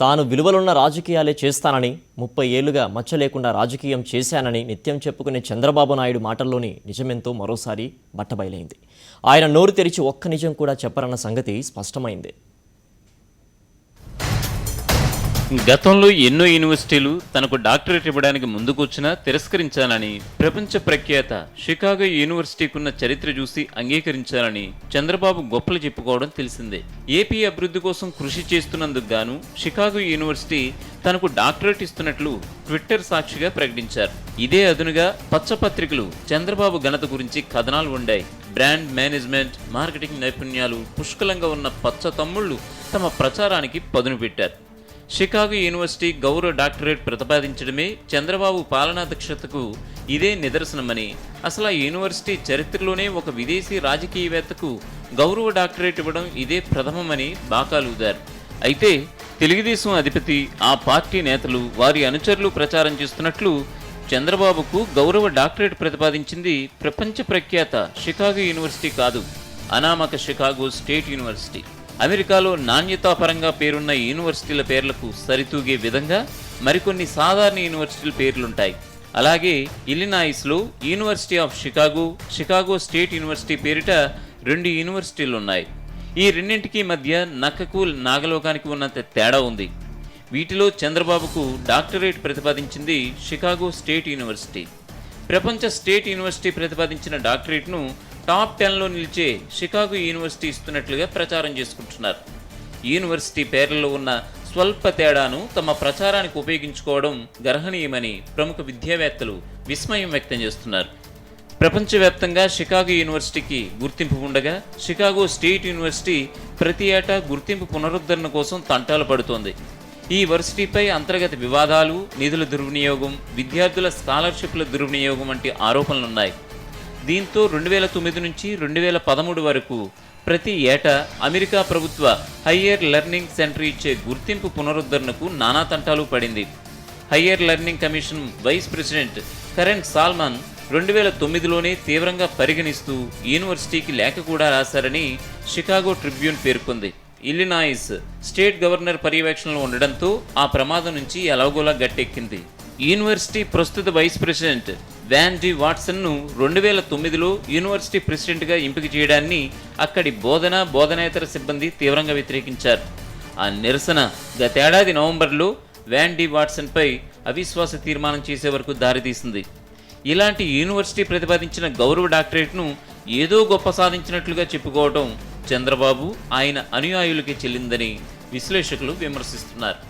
తాను విలువలున్న రాజకీయాలే చేస్తానని 30 ఏళ్లుగా మచ్చ లేకుండా రాజకీయం చేశానని నిత్యం చెప్పుకునే చంద్రబాబు నాయుడు మాటల్లోని నిజమెంతో మరోసారి బట్టబయలైంది. ఆయన నోరు తెరిచి ఒక్క నిజం కూడా చెప్పరన్న సంగతి స్పష్టమైంది. గతంలో ఎన్నో యూనివర్సిటీలు తనకు డాక్టరేట్ ఇవ్వడానికి ముందుకొచ్చినా తిరస్కరించాలని, ప్రపంచ ప్రఖ్యాత షికాగో యూనివర్సిటీకున్న చరిత్ర చూసి అంగీకరించాలని చంద్రబాబు గొప్పలు చెప్పుకోవడం తెలిసిందే. ఏపీ అభివృద్ధి కోసం కృషి చేస్తున్నందుకు గాను షికాగో యూనివర్సిటీ తనకు డాక్టరేట్ ఇస్తున్నట్లు ట్విట్టర్ సాక్షిగా ప్రకటించారు. ఇదే అదునుగా పచ్చపత్రికలు చంద్రబాబు ఘనత గురించి కథనాలు ఉండాయి. బ్రాండ్ మేనేజ్మెంట్, మార్కెటింగ్ నైపుణ్యాలు పుష్కలంగా ఉన్న పచ్చ తమ్ముళ్లు తమ ప్రచారానికి పదును పెట్టారు. షికాగో యూనివర్సిటీ గౌరవ డాక్టరేట్ ప్రతిపాదించడమే చంద్రబాబు పాలనా దక్షతకు ఇదే నిదర్శనమని, అసలు ఆ యూనివర్సిటీ చరిత్రలోనే ఒక విదేశీ రాజకీయవేత్తకు గౌరవ డాక్టరేట్ ఇవ్వడం ఇదే ప్రథమమని బాకాలూదారు. అయితే తెలుగుదేశం అధిపతి, ఆ పార్టీ నేతలు, వారి అనుచరులు ప్రచారం చేస్తున్నట్లు చంద్రబాబుకు గౌరవ డాక్టరేట్ ప్రతిపాదించింది ప్రపంచ ప్రఖ్యాత షికాగో యూనివర్సిటీ కాదు, అనామక షికాగో స్టేట్ యూనివర్సిటీ. అమెరికాలో నాణ్యతాపరంగా పేరున్న యూనివర్సిటీల పేర్లకు సరితూగే విధంగా మరికొన్ని సాధారణ యూనివర్సిటీల పేర్లుంటాయి. అలాగే ఇల్లినాయిస్లో university of Chicago, Chicago state university పేరిట 2 యూనివర్సిటీలు ఉన్నాయి. ఈ రెండింటికి మధ్య నక్కకు నాగలోకానికి ఉన్నంత తేడా ఉంది. వీటిలో చంద్రబాబుకు డాక్టరేట్ ప్రతిపాదించింది షికాగో స్టేట్ యూనివర్సిటీ. ప్రపంచ స్టేట్ యూనివర్సిటీ ప్రతిపాదించిన డాక్టరేట్ను టాప్ 10లో నిలిచే షికాగో యూనివర్సిటీ ఇస్తున్నట్లుగా ప్రచారం చేసుకుంటున్నారు. యూనివర్సిటీ పేర్లలో ఉన్న స్వల్ప తేడాను తమ ప్రచారానికి ఉపయోగించుకోవడం గర్హనీయమని ప్రముఖ విద్యావేత్తలు విస్మయం వ్యక్తం చేస్తున్నారు. ప్రపంచవ్యాప్తంగా షికాగో యూనివర్సిటీకి గుర్తింపు ఉండగా షికాగో స్టేట్ యూనివర్సిటీ ప్రతి ఏటా గుర్తింపు పునరుద్ధరణ కోసం తంటాలు పడుతోంది. ఈ యూనివర్సిటీపై అంతర్గత వివాదాలు, నిధుల దుర్వినియోగం, విద్యార్థుల స్కాలర్షిప్ల దుర్వినియోగం వంటి ఆరోపణలున్నాయి. దీంతో 2009 నుంచి 2013 వరకు ప్రతి ఏటా అమెరికా ప్రభుత్వ హయ్యర్ లెర్నింగ్ సెంటర్ ఇచ్చే గుర్తింపు పునరుద్ధరణకు నానా తంటాలు పడింది. Higher learning commission vice president Karen Salmon 2009లోనే తీవ్రంగా పరిగణిస్తూ యూనివర్సిటీకి లేఖ కూడా రాశారని షికాగో ట్రిబ్యూన్ పేర్కొంది. ఇల్లినాయిస్ స్టేట్ గవర్నర్ పర్యవేక్షణలో ఉండడంతో ఆ ప్రమాదం నుంచి ఎలాగోలా గట్టెక్కింది. యూనివర్సిటీ ప్రస్తుత వైస్ ప్రెసిడెంట్ వ్యాన్ డి వాట్సన్ను 2009లో యూనివర్సిటీ ప్రెసిడెంట్గా ఎంపిక చేయడాన్ని అక్కడి బోధనేతర సిబ్బంది తీవ్రంగా వ్యతిరేకించారు. ఆ నిరసన గతేడాది నవంబర్లో వ్యాన్ డి వాట్సన్పై అవిశ్వాస తీర్మానం చేసే వరకు దారితీసింది. ఇలాంటి యూనివర్సిటీ ప్రతిపాదించిన గౌరవ డాక్టరేట్ను ఏదో గొప్ప సాధించినట్లుగా చెప్పుకోవడం చంద్రబాబు, ఆయన అనుయాయులకి చెల్లిందని విశ్లేషకులు విమర్శిస్తున్నారు.